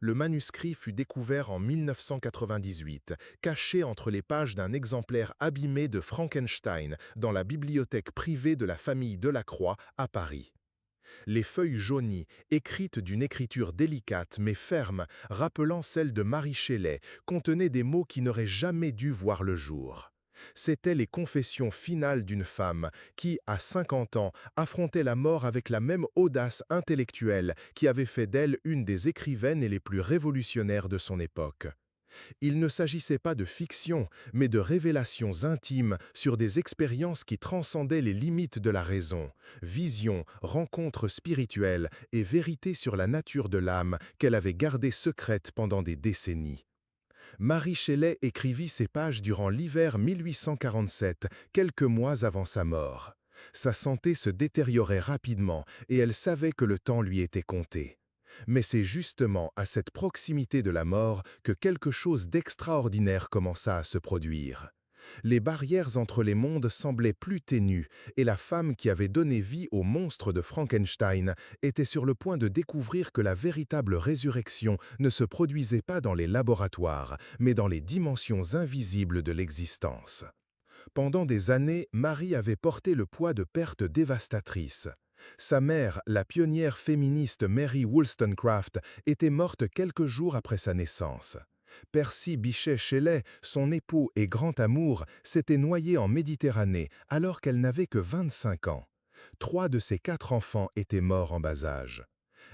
Le manuscrit fut découvert en 1998, caché entre les pages d'un exemplaire abîmé de Frankenstein dans la bibliothèque privée de la famille Delacroix à Paris. Les feuilles jaunies, écrites d'une écriture délicate mais ferme, rappelant celle de Marie Shelley, contenaient des mots qui n'auraient jamais dû voir le jour. C'étaient les confessions finales d'une femme qui, à 50 ans, affrontait la mort avec la même audace intellectuelle qui avait fait d'elle une des écrivaines les plus révolutionnaires de son époque. Il ne s'agissait pas de fiction, mais de révélations intimes sur des expériences qui transcendaient les limites de la raison, visions, rencontres spirituelles et vérités sur la nature de l'âme qu'elle avait gardées secrètes pendant des décennies. Marie Shelley écrivit ces pages durant l'hiver 1847, quelques mois avant sa mort. Sa santé se détériorait rapidement et elle savait que le temps lui était compté. Mais c'est justement à cette proximité de la mort que quelque chose d'extraordinaire commença à se produire. Les barrières entre les mondes semblaient plus ténues et la femme qui avait donné vie au monstre de Frankenstein était sur le point de découvrir que la véritable résurrection ne se produisait pas dans les laboratoires, mais dans les dimensions invisibles de l'existence. Pendant des années, Marie avait porté le poids de pertes dévastatrices. Sa mère, la pionnière féministe Mary Wollstonecraft, était morte quelques jours après sa naissance. Percy Bysshe Shelley, son époux et grand amour, s'était noyé en Méditerranée alors qu'elle n'avait que 25 ans. 3 de ses 4 enfants étaient morts en bas âge.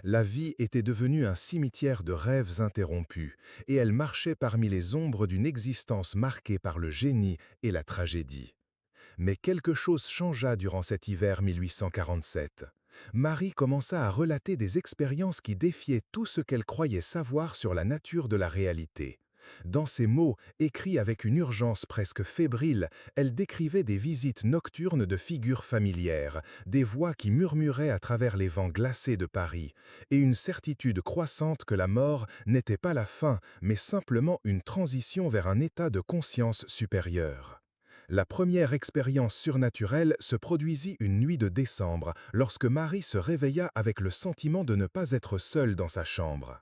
La vie était devenue un cimetière de rêves interrompus, et elle marchait parmi les ombres d'une existence marquée par le génie et la tragédie. Mais quelque chose changea durant cet hiver 1847. Marie commença à relater des expériences qui défiaient tout ce qu'elle croyait savoir sur la nature de la réalité. Dans ces mots, écrits avec une urgence presque fébrile, elle décrivait des visites nocturnes de figures familières, des voix qui murmuraient à travers les vents glacés de Paris, et une certitude croissante que la mort n'était pas la fin, mais simplement une transition vers un état de conscience supérieure. La première expérience surnaturelle se produisit une nuit de décembre, lorsque Marie se réveilla avec le sentiment de ne pas être seule dans sa chambre.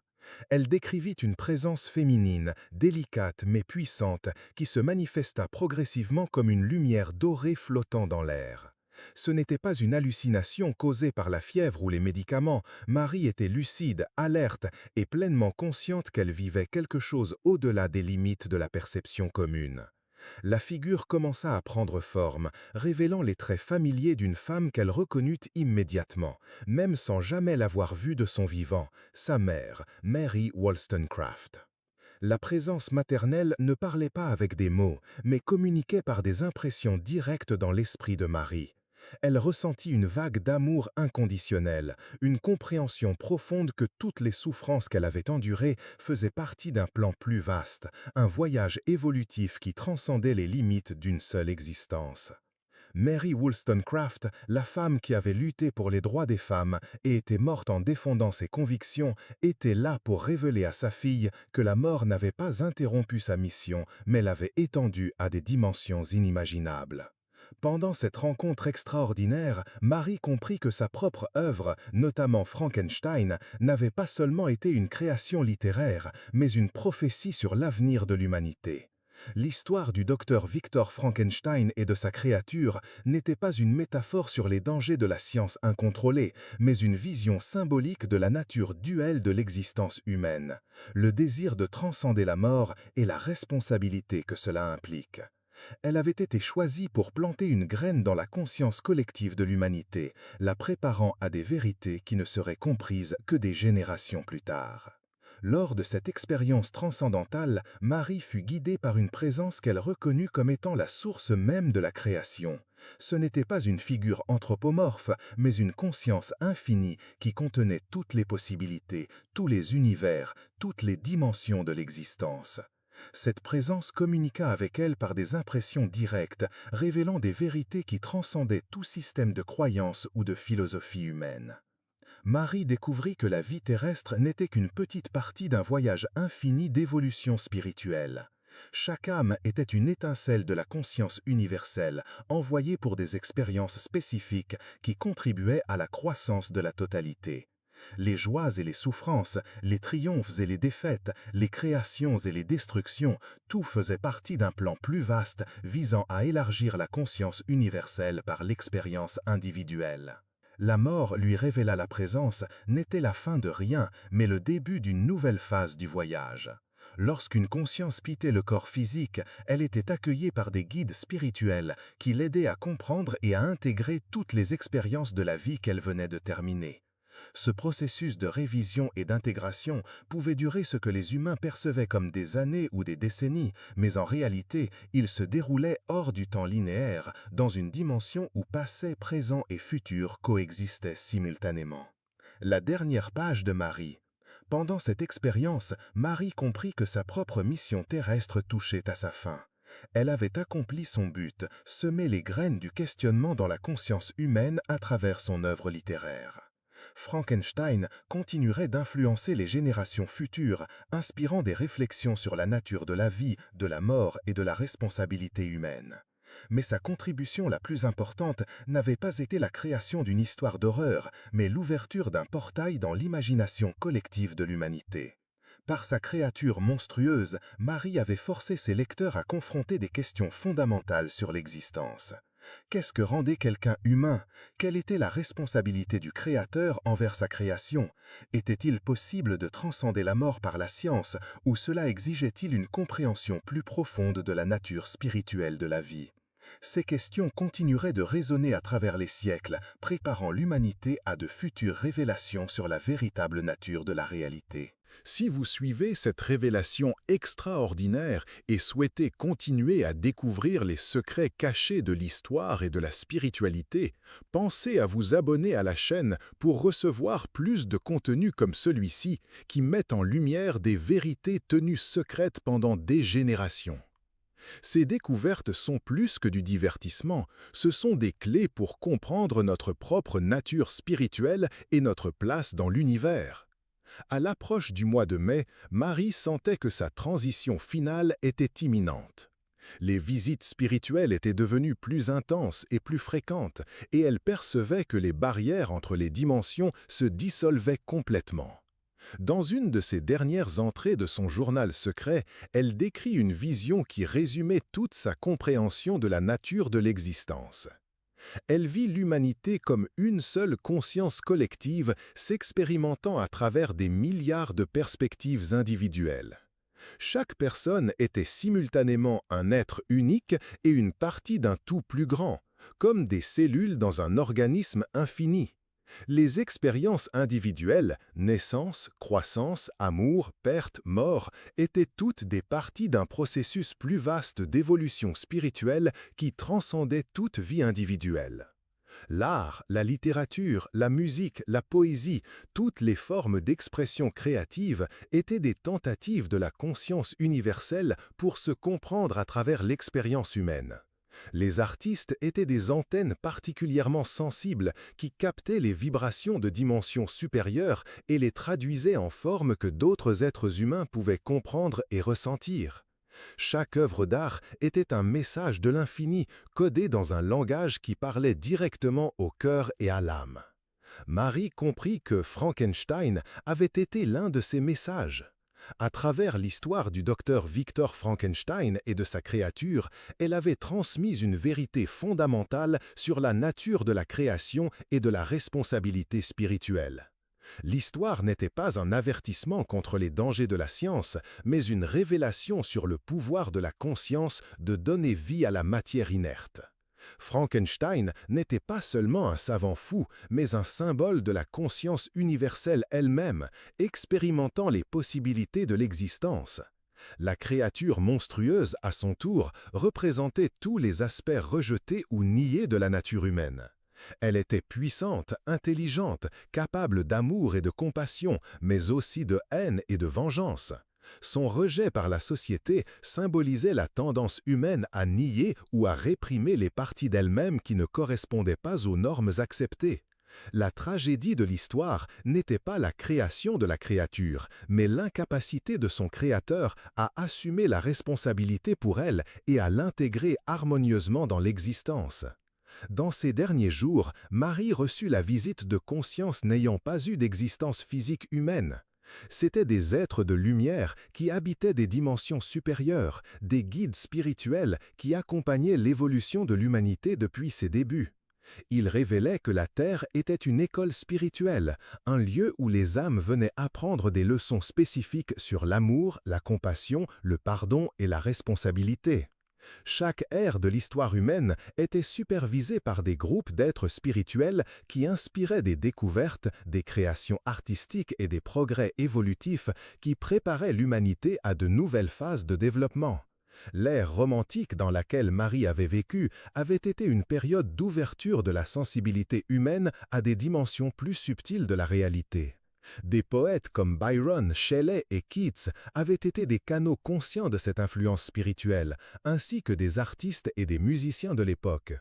Elle décrivit une présence féminine, délicate mais puissante, qui se manifesta progressivement comme une lumière dorée flottant dans l'air. Ce n'était pas une hallucination causée par la fièvre ou les médicaments. Marie était lucide, alerte et pleinement consciente qu'elle vivait quelque chose au-delà des limites de la perception commune. La figure commença à prendre forme, révélant les traits familiers d'une femme qu'elle reconnut immédiatement, même sans jamais l'avoir vue de son vivant, sa mère, Mary Wollstonecraft. La présence maternelle ne parlait pas avec des mots, mais communiquait par des impressions directes dans l'esprit de Marie. Elle ressentit une vague d'amour inconditionnel, une compréhension profonde que toutes les souffrances qu'elle avait endurées faisaient partie d'un plan plus vaste, un voyage évolutif qui transcendait les limites d'une seule existence. Mary Wollstonecraft, la femme qui avait lutté pour les droits des femmes et était morte en défendant ses convictions, était là pour révéler à sa fille que la mort n'avait pas interrompu sa mission, mais l'avait étendue à des dimensions inimaginables. Pendant cette rencontre extraordinaire, Marie comprit que sa propre œuvre, notamment Frankenstein, n'avait pas seulement été une création littéraire, mais une prophétie sur l'avenir de l'humanité. L'histoire du docteur Victor Frankenstein et de sa créature n'était pas une métaphore sur les dangers de la science incontrôlée, mais une vision symbolique de la nature duelle de l'existence humaine, le désir de transcender la mort et la responsabilité que cela implique. Elle avait été choisie pour planter une graine dans la conscience collective de l'humanité, la préparant à des vérités qui ne seraient comprises que des générations plus tard. Lors de cette expérience transcendantale, Marie fut guidée par une présence qu'elle reconnut comme étant la source même de la création. Ce n'était pas une figure anthropomorphe, mais une conscience infinie qui contenait toutes les possibilités, tous les univers, toutes les dimensions de l'existence. Cette présence communiqua avec elle par des impressions directes, révélant des vérités qui transcendaient tout système de croyance ou de philosophie humaine. Marie découvrit que la vie terrestre n'était qu'une petite partie d'un voyage infini d'évolution spirituelle. Chaque âme était une étincelle de la conscience universelle, envoyée pour des expériences spécifiques qui contribuaient à la croissance de la totalité. Les joies et les souffrances, les triomphes et les défaites, les créations et les destructions, tout faisait partie d'un plan plus vaste visant à élargir la conscience universelle par l'expérience individuelle. La mort lui révéla la présence, n'était la fin de rien, mais le début d'une nouvelle phase du voyage. Lorsqu'une conscience quittait le corps physique, elle était accueillie par des guides spirituels qui l'aidaient à comprendre et à intégrer toutes les expériences de la vie qu'elle venait de terminer. Ce processus de révision et d'intégration pouvait durer ce que les humains percevaient comme des années ou des décennies, mais en réalité, il se déroulait hors du temps linéaire, dans une dimension où passé, présent et futur coexistaient simultanément. La dernière page de Marie. Pendant cette expérience, Marie comprit que sa propre mission terrestre touchait à sa fin. Elle avait accompli son but, semé les graines du questionnement dans la conscience humaine à travers son œuvre littéraire. Frankenstein continuerait d'influencer les générations futures, inspirant des réflexions sur la nature de la vie, de la mort et de la responsabilité humaine. Mais sa contribution la plus importante n'avait pas été la création d'une histoire d'horreur, mais l'ouverture d'un portail dans l'imagination collective de l'humanité. Par sa créature monstrueuse, Marie avait forcé ses lecteurs à confronter des questions fondamentales sur l'existence. Qu'est-ce que rendait quelqu'un humain? Quelle était la responsabilité du Créateur envers sa création? Était-il possible de transcender la mort par la science, ou cela exigeait-il une compréhension plus profonde de la nature spirituelle de la vie? Ces questions continueraient de résonner à travers les siècles, préparant l'humanité à de futures révélations sur la véritable nature de la réalité. Si vous suivez cette révélation extraordinaire et souhaitez continuer à découvrir les secrets cachés de l'histoire et de la spiritualité, pensez à vous abonner à la chaîne pour recevoir plus de contenus comme celui-ci qui met en lumière des vérités tenues secrètes pendant des générations. Ces découvertes sont plus que du divertissement, ce sont des clés pour comprendre notre propre nature spirituelle et notre place dans l'univers. À l'approche du mois de mai, Marie sentait que sa transition finale était imminente. Les visites spirituelles étaient devenues plus intenses et plus fréquentes, et elle percevait que les barrières entre les dimensions se dissolvaient complètement. Dans une de ses dernières entrées de son journal secret, elle décrit une vision qui résumait toute sa compréhension de la nature de l'existence. Elle vit l'humanité comme une seule conscience collective s'expérimentant à travers des milliards de perspectives individuelles. Chaque personne était simultanément un être unique et une partie d'un tout plus grand, comme des cellules dans un organisme infini. Les expériences individuelles, naissance, croissance, amour, perte, mort, étaient toutes des parties d'un processus plus vaste d'évolution spirituelle qui transcendait toute vie individuelle. L'art, la littérature, la musique, la poésie, toutes les formes d'expression créative étaient des tentatives de la conscience universelle pour se comprendre à travers l'expérience humaine. Les artistes étaient des antennes particulièrement sensibles qui captaient les vibrations de dimensions supérieures et les traduisaient en formes que d'autres êtres humains pouvaient comprendre et ressentir. Chaque œuvre d'art était un message de l'infini codé dans un langage qui parlait directement au cœur et à l'âme. Marie comprit que Frankenstein avait été l'un de ces messages. À travers l'histoire du docteur Victor Frankenstein et de sa créature, elle avait transmis une vérité fondamentale sur la nature de la création et de la responsabilité spirituelle. L'histoire n'était pas un avertissement contre les dangers de la science, mais une révélation sur le pouvoir de la conscience de donner vie à la matière inerte. Frankenstein n'était pas seulement un savant fou, mais un symbole de la conscience universelle elle-même, expérimentant les possibilités de l'existence. La créature monstrueuse, à son tour, représentait tous les aspects rejetés ou niés de la nature humaine. Elle était puissante, intelligente, capable d'amour et de compassion, mais aussi de haine et de vengeance. Son rejet par la société symbolisait la tendance humaine à nier ou à réprimer les parties d'elle-même qui ne correspondaient pas aux normes acceptées. La tragédie de l'histoire n'était pas la création de la créature, mais l'incapacité de son créateur à assumer la responsabilité pour elle et à l'intégrer harmonieusement dans l'existence. Dans ces derniers jours, Marie reçut la visite de consciences n'ayant pas eu d'existence physique humaine. C'étaient des êtres de lumière qui habitaient des dimensions supérieures, des guides spirituels qui accompagnaient l'évolution de l'humanité depuis ses débuts. Ils révélaient que la Terre était une école spirituelle, un lieu où les âmes venaient apprendre des leçons spécifiques sur l'amour, la compassion, le pardon et la responsabilité. Chaque ère de l'histoire humaine était supervisée par des groupes d'êtres spirituels qui inspiraient des découvertes, des créations artistiques et des progrès évolutifs qui préparaient l'humanité à de nouvelles phases de développement. L'ère romantique dans laquelle Marie avait vécu avait été une période d'ouverture de la sensibilité humaine à des dimensions plus subtiles de la réalité. Des poètes comme Byron, Shelley et Keats avaient été des canaux conscients de cette influence spirituelle, ainsi que des artistes et des musiciens de l'époque.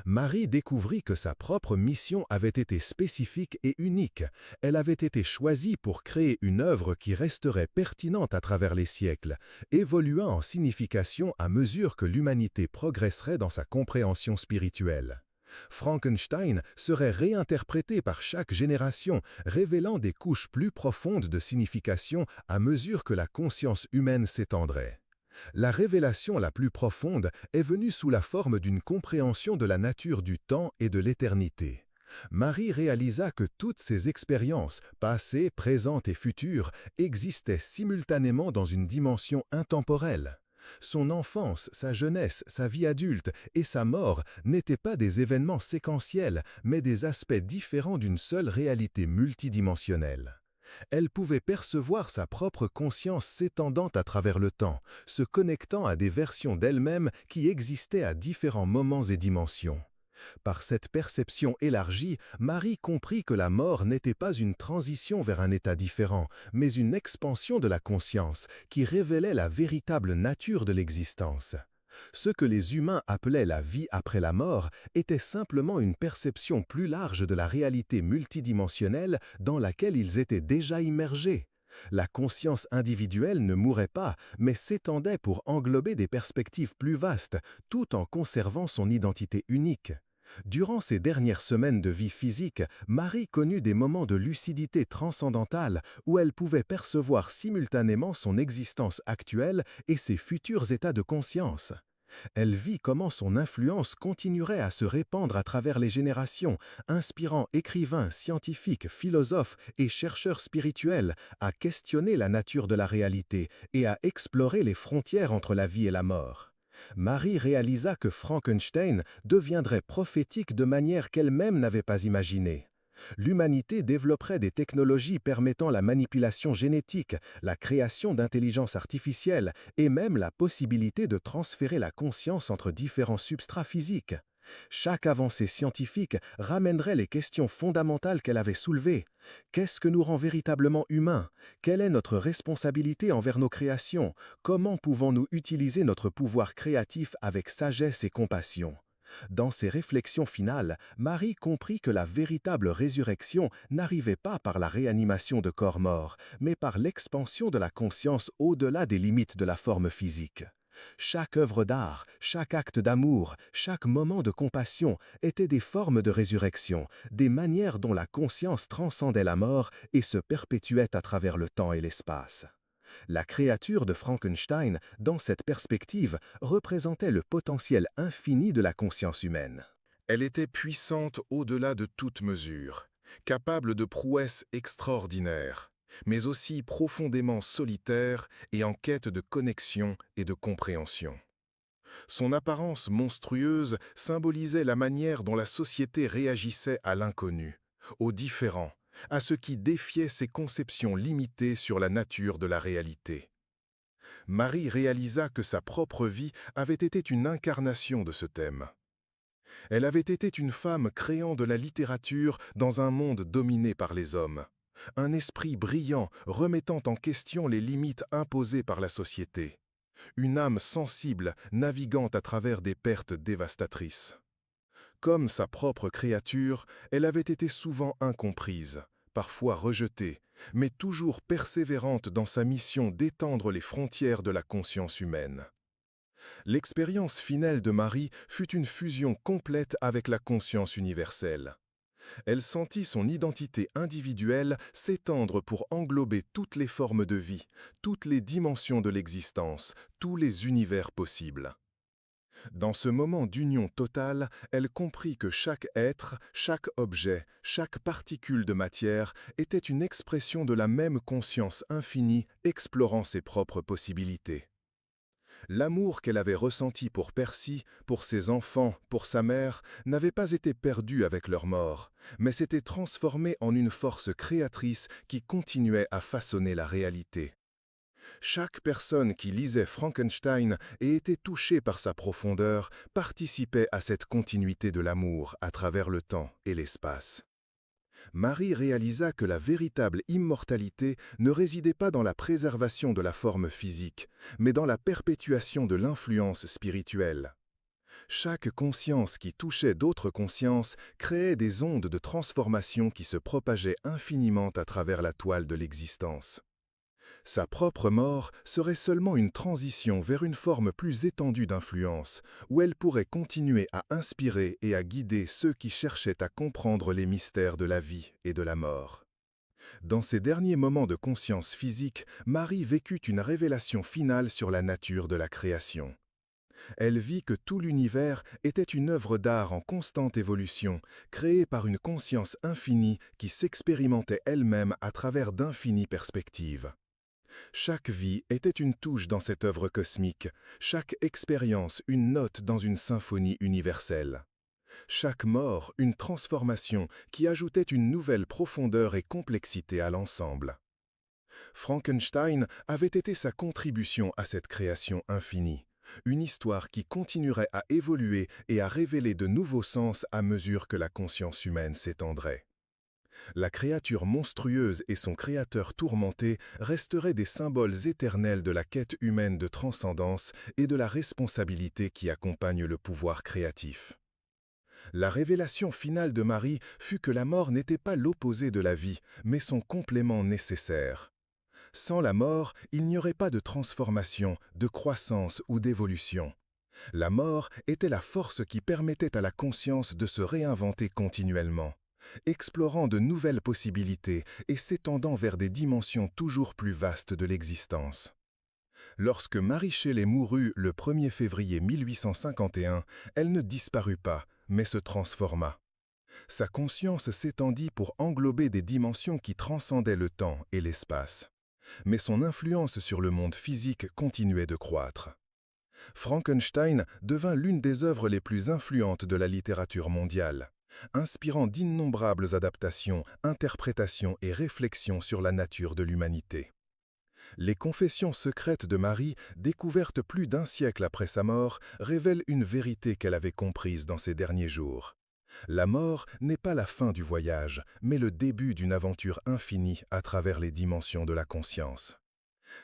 Marie découvrit que sa propre mission avait été spécifique et unique. Elle avait été choisie pour créer une œuvre qui resterait pertinente à travers les siècles, évoluant en signification à mesure que l'humanité progresserait dans sa compréhension spirituelle. Frankenstein serait réinterprété par chaque génération, révélant des couches plus profondes de signification à mesure que la conscience humaine s'étendrait. La révélation la plus profonde est venue sous la forme d'une compréhension de la nature du temps et de l'éternité. Marie réalisa que toutes ces expériences, passées, présentes et futures, existaient simultanément dans une dimension intemporelle. Son enfance, sa jeunesse, sa vie adulte et sa mort n'étaient pas des événements séquentiels, mais des aspects différents d'une seule réalité multidimensionnelle. Elle pouvait percevoir sa propre conscience s'étendant à travers le temps, se connectant à des versions d'elle-même qui existaient à différents moments et dimensions. Par cette perception élargie, Marie comprit que la mort n'était pas une transition vers un état différent, mais une expansion de la conscience qui révélait la véritable nature de l'existence. Ce que les humains appelaient la vie après la mort était simplement une perception plus large de la réalité multidimensionnelle dans laquelle ils étaient déjà immergés. La conscience individuelle ne mourait pas, mais s'étendait pour englober des perspectives plus vastes, tout en conservant son identité unique. Durant ces dernières semaines de vie physique, Marie connut des moments de lucidité transcendantale où elle pouvait percevoir simultanément son existence actuelle et ses futurs états de conscience. Elle vit comment son influence continuerait à se répandre à travers les générations, inspirant écrivains, scientifiques, philosophes et chercheurs spirituels à questionner la nature de la réalité et à explorer les frontières entre la vie et la mort. Marie réalisa que Frankenstein deviendrait prophétique de manière qu'elle-même n'avait pas imaginée. L'humanité développerait des technologies permettant la manipulation génétique, la création d'intelligence artificielle et même la possibilité de transférer la conscience entre différents substrats physiques. Chaque avancée scientifique ramènerait les questions fondamentales qu'elle avait soulevées. Qu'est-ce que nous rend véritablement humains? Quelle est notre responsabilité envers nos créations? Comment pouvons-nous utiliser notre pouvoir créatif avec sagesse et compassion? Dans ses réflexions finales, Marie comprit que la véritable résurrection n'arrivait pas par la réanimation de corps morts, mais par l'expansion de la conscience au-delà des limites de la forme physique. Chaque œuvre d'art, chaque acte d'amour, chaque moment de compassion étaient des formes de résurrection, des manières dont la conscience transcendait la mort et se perpétuait à travers le temps et l'espace. La créature de Frankenstein, dans cette perspective, représentait le potentiel infini de la conscience humaine. Elle était puissante au-delà de toute mesure, capable de prouesses extraordinaires, mais aussi profondément solitaire et en quête de connexion et de compréhension. Son apparence monstrueuse symbolisait la manière dont la société réagissait à l'inconnu, au différent, à ce qui défiait ses conceptions limitées sur la nature de la réalité. Marie réalisa que sa propre vie avait été une incarnation de ce thème. Elle avait été une femme créant de la littérature dans un monde dominé par les hommes. Un esprit brillant remettant en question les limites imposées par la société. Une âme sensible naviguant à travers des pertes dévastatrices. Comme sa propre créature, elle avait été souvent incomprise, parfois rejetée, mais toujours persévérante dans sa mission d'étendre les frontières de la conscience humaine. L'expérience finale de Marie fut une fusion complète avec la conscience universelle. Elle sentit son identité individuelle s'étendre pour englober toutes les formes de vie, toutes les dimensions de l'existence, tous les univers possibles. Dans ce moment d'union totale, elle comprit que chaque être, chaque objet, chaque particule de matière était une expression de la même conscience infinie explorant ses propres possibilités. L'amour qu'elle avait ressenti pour Percy, pour ses enfants, pour sa mère, n'avait pas été perdu avec leur mort, mais s'était transformé en une force créatrice qui continuait à façonner la réalité. Chaque personne qui lisait Frankenstein et était touchée par sa profondeur participait à cette continuité de l'amour à travers le temps et l'espace. Marie réalisa que la véritable immortalité ne résidait pas dans la préservation de la forme physique, mais dans la perpétuation de l'influence spirituelle. Chaque conscience qui touchait d'autres consciences créait des ondes de transformation qui se propageaient infiniment à travers la toile de l'existence. Sa propre mort serait seulement une transition vers une forme plus étendue d'influence, où elle pourrait continuer à inspirer et à guider ceux qui cherchaient à comprendre les mystères de la vie et de la mort. Dans ses derniers moments de conscience physique, Marie vécut une révélation finale sur la nature de la création. Elle vit que tout l'univers était une œuvre d'art en constante évolution, créée par une conscience infinie qui s'expérimentait elle-même à travers d'infinies perspectives. Chaque vie était une touche dans cette œuvre cosmique, chaque expérience une note dans une symphonie universelle. Chaque mort une transformation qui ajoutait une nouvelle profondeur et complexité à l'ensemble. Frankenstein avait été sa contribution à cette création infinie, une histoire qui continuerait à évoluer et à révéler de nouveaux sens à mesure que la conscience humaine s'étendrait. La créature monstrueuse et son créateur tourmenté resteraient des symboles éternels de la quête humaine de transcendance et de la responsabilité qui accompagne le pouvoir créatif. La révélation finale de Marie fut que la mort n'était pas l'opposé de la vie, mais son complément nécessaire. Sans la mort, il n'y aurait pas de transformation, de croissance ou d'évolution. La mort était la force qui permettait à la conscience de se réinventer continuellement, explorant de nouvelles possibilités et s'étendant vers des dimensions toujours plus vastes de l'existence. Lorsque Marie Shelley mourut le 1er février 1851, elle ne disparut pas, mais se transforma. Sa conscience s'étendit pour englober des dimensions qui transcendaient le temps et l'espace. Mais son influence sur le monde physique continuait de croître. Frankenstein devint l'une des œuvres les plus influentes de la littérature mondiale, inspirant d'innombrables adaptations, interprétations et réflexions sur la nature de l'humanité. Les confessions secrètes de Marie, découvertes plus d'un siècle après sa mort, révèlent une vérité qu'elle avait comprise dans ses derniers jours. La mort n'est pas la fin du voyage, mais le début d'une aventure infinie à travers les dimensions de la conscience.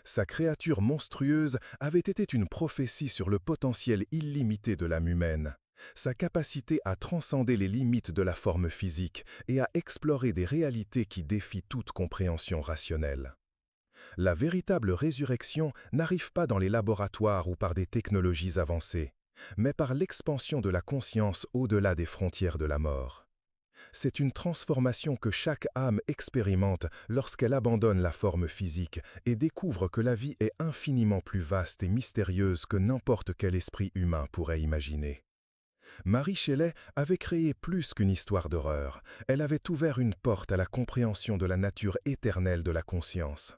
Sa créature monstrueuse avait été une prophétie sur le potentiel illimité de l'âme humaine, sa capacité à transcender les limites de la forme physique et à explorer des réalités qui défient toute compréhension rationnelle. La véritable résurrection n'arrive pas dans les laboratoires ou par des technologies avancées, mais par l'expansion de la conscience au-delà des frontières de la mort. C'est une transformation que chaque âme expérimente lorsqu'elle abandonne la forme physique et découvre que la vie est infiniment plus vaste et mystérieuse que n'importe quel esprit humain pourrait imaginer. Marie Shelley avait créé plus qu'une histoire d'horreur, elle avait ouvert une porte à la compréhension de la nature éternelle de la conscience.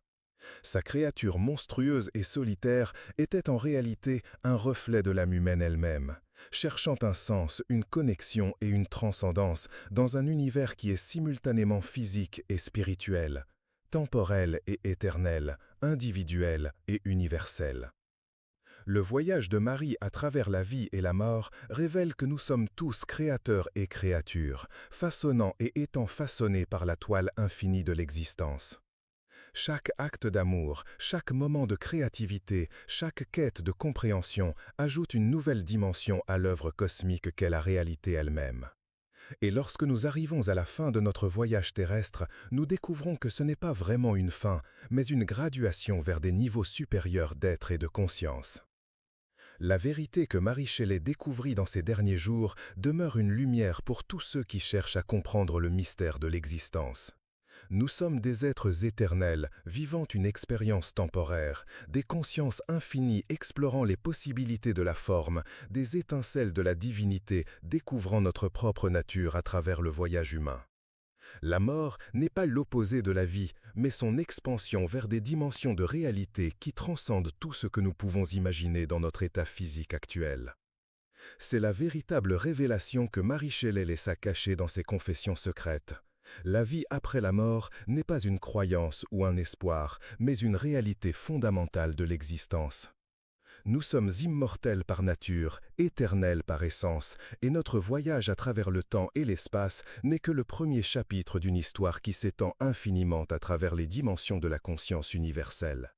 Sa créature monstrueuse et solitaire était en réalité un reflet de l'âme humaine elle-même, cherchant un sens, une connexion et une transcendance dans un univers qui est simultanément physique et spirituel, temporel et éternel, individuel et universel. Le voyage de Marie à travers la vie et la mort révèle que nous sommes tous créateurs et créatures, façonnant et étant façonnés par la toile infinie de l'existence. Chaque acte d'amour, chaque moment de créativité, chaque quête de compréhension ajoute une nouvelle dimension à l'œuvre cosmique qu'est la réalité elle-même. Et lorsque nous arrivons à la fin de notre voyage terrestre, nous découvrons que ce n'est pas vraiment une fin, mais une graduation vers des niveaux supérieurs d'être et de conscience. La vérité que Marie Shelley découvrit dans ces derniers jours demeure une lumière pour tous ceux qui cherchent à comprendre le mystère de l'existence. Nous sommes des êtres éternels, vivant une expérience temporaire, des consciences infinies explorant les possibilités de la forme, des étincelles de la divinité découvrant notre propre nature à travers le voyage humain. La mort n'est pas l'opposé de la vie, mais son expansion vers des dimensions de réalité qui transcendent tout ce que nous pouvons imaginer dans notre état physique actuel. C'est la véritable révélation que Marie Shelley laissa cachée dans ses confessions secrètes. La vie après la mort n'est pas une croyance ou un espoir, mais une réalité fondamentale de l'existence. Nous sommes immortels par nature, éternels par essence, et notre voyage à travers le temps et l'espace n'est que le premier chapitre d'une histoire qui s'étend infiniment à travers les dimensions de la conscience universelle.